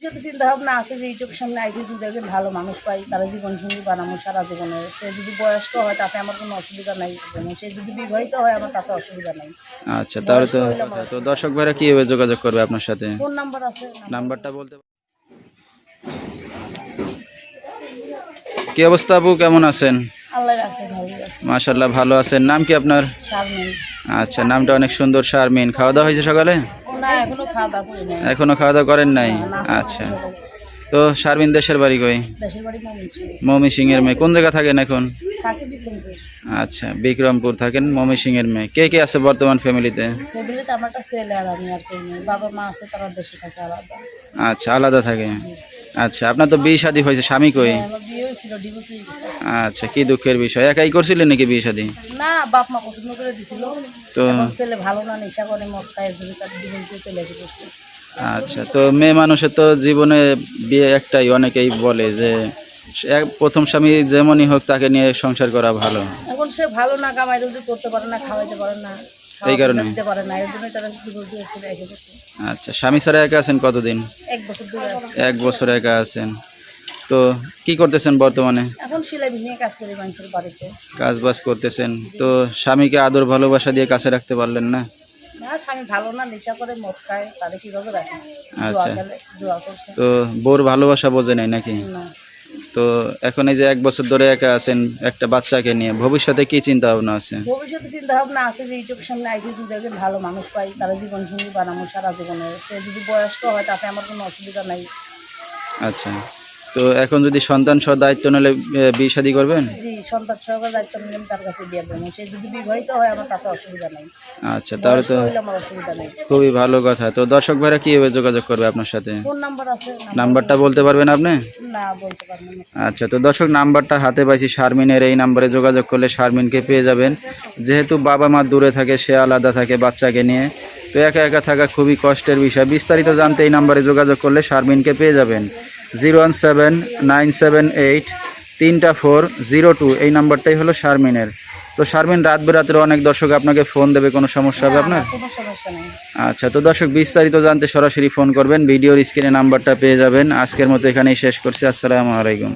ভবিষ্যতে চিন্তা ভাবনা আছে যে ইউটিউব সামনে আইসি যদি একজন ভালো মানুষ পাই তারা জীবনসঙ্গী বানাবো সারা জীবনে। সে যদি বয়স্ক হয় তাতে আমার কোনো অসুবিধা নাই, এবং সে যদি বিবাহিত হয় আমার তাতে অসুবিধা নাই। আচ্ছা, তাহলে তো তো দর্শক ভাইরা কিভাবে যোগাযোগ করবে আপনার সাথে? ফোন নাম্বার আছে। নাম্বারটা বলতে কি অবস্থা আপু, কেমন আছেন? আল্লাহ রাখছে, ভালো আছে। মাশাআল্লাহ ভালো আছেন। নাম কি আপনার? শারমিন। আচ্ছা, নামটা অনেক সুন্দর, শারমিন। খাওয়া দাওয়া হয়েছে সকালে? না, এখনো খাওয়া দাওয়া করি নাই। এখনো খাওয়া দাওয়া করেন নাই? নাস্তা আচ্ছা, করছি সকালে। তো শারমিন দেশের বাড়ি কই? দেশের বাড়ি ময়মনসিংহ। ময়মনসিং এর মেয়ে। কোন জায়গা থাকেন এখন? থাকি বিক্রমপুর। আচ্ছা, বিক্রমপুর থাকেন, ময়মনসিং এর মেয়ে। কে কে আছে বর্তমান ফ্যামিলিতে? ফ্যামিলিতে আমার একটা ছেলে আর আমি, আর কেউ নেই। বাবা মা আছে, তারা দেশে থাকে আলাদা। আচ্ছা, আলাদা থাকে। আচ্ছা, আপনার তো বিয়ে শাদী হয়েছে, স্বামী কই? হ্যাঁ, আমার বিয়ে হয়েছিল, ডিভোর্স হয়ে গেছে। আচ্ছা, কি দুঃখের বিষয়। একাই করছিলেন নাকি বিয়ে শাদী? না, বাপ মা পছন্দ করে দিছিল। তো এখন ছেলে ভালো না, নেশা করে, মদ খায়, এর জন্য তার ডিভোর্স দিয়ে চলে এসে করছে। আচ্ছা, তো মেয়ে মানুষের তো জীবনে বিয়ে একটাই, অনেকেই বলে যে প্রথম স্বামী যেমনই হোক তাকে নিয়ে সংসার করা ভালো। এখন সে ভালো না, কামাই রুজি করতে পারে না, খাওয়াইতে পারে না, এই কারণে দিতে পারে না, এর জন্য তারা ডিভোর্স দিয়ে চলে এসে করছে। আচ্ছা, স্বামী ছাড়া একা আছেন কতদিন? 1 বছর ধরে আছে। 1 বছর একা আছেন। তো কি করতেছেন বর্তমানে? এখন সেলাই ভেঙে কাজ করি মানুষের বাড়িতে। কাজ বাজ করতেছেন। তো স্বামীকে আদর ভালোবাসা দিয়ে কাছে রাখতে পারলেন না? না, স্বামী ভালো না, নেশা করে, মদ খায়, তাদের কিভাবে রাখে? জুয়া আচ্ছা, খেলে, জুয়া করছে। তো বোর ভালোবাসা বোঝে নাই নাকি? না, তো এখন এই যে 1 বছর ধরে একা আছেন একটা বাচ্চাকে নিয়ে, ভবিষ্যতে কি চিন্তা ভাবনা আছে? ভবিষ্যতে চিন্তা ভাবনা আছে যে ইউটিউব সামনে আইসি যদি একজন ভালো মানুষ পাই তারা জীবনসঙ্গী বানাবো সারা জীবনে। সে যদি বয়স্ক হয় তাতে আমার কোনো অসুবিধা নাই। আচ্ছা, তো এখন যদি সন্তান সহ দায়িত্ব নিলে বিয়ে শাদী করবেন? জি, সন্তান সহকারে দায়িত্ব নিলে আমি তার কাছে বিয়ে দেবো। সে যদি বিবাহিত হয় আমার তাতে অসুবিধা নাই। আচ্ছা, তাহলে তো বয়স্ক হইলে আমার অসুবিধা নেই। খুবই ভালো কথা। তো দর্শক ভাইরা কিভাবে যোগাযোগ করবে আপনার সাথে? ফোন নাম্বার আছে। নাম্বারটা বলতে পারবেন আপনি? না, বলতে পারবো না। আচ্ছা, তো দর্শক নাম্বারটা হাতে পাইছি শারমিনের। এই নাম্বারে যোগাযোগ করলে শারমিনকে পেয়ে যাবেন। যেহেতু বাবা মা দূরে থাকে, সে আলাদা থাকে বাচ্চাকে নিয়ে, তো একা একা থাকা খুবই কষ্টের বিষয়। বিস্তারিত জানতে এই নাম্বারে যোগাযোগ করলে শারমিনকে পেয়ে যাবেন। 017-978-34002 এই নাম্বারটাই হলো শারমিনের। তো শারমিন, রাত বেরাতের অনেক দর্শক আপনাকে ফোন দেবে, কোনো সমস্যা হবে আপনার? কোনো সমস্যা নেই। আচ্ছা, তো দর্শক বিস্তারিত জানতে সরাসরি ফোন করবেন। ভিডিওর স্ক্রিনে নাম্বারটা পেয়ে যাবেন। আজকের মতো এখানেই শেষ করছি। আসসালামু আলাইকুম।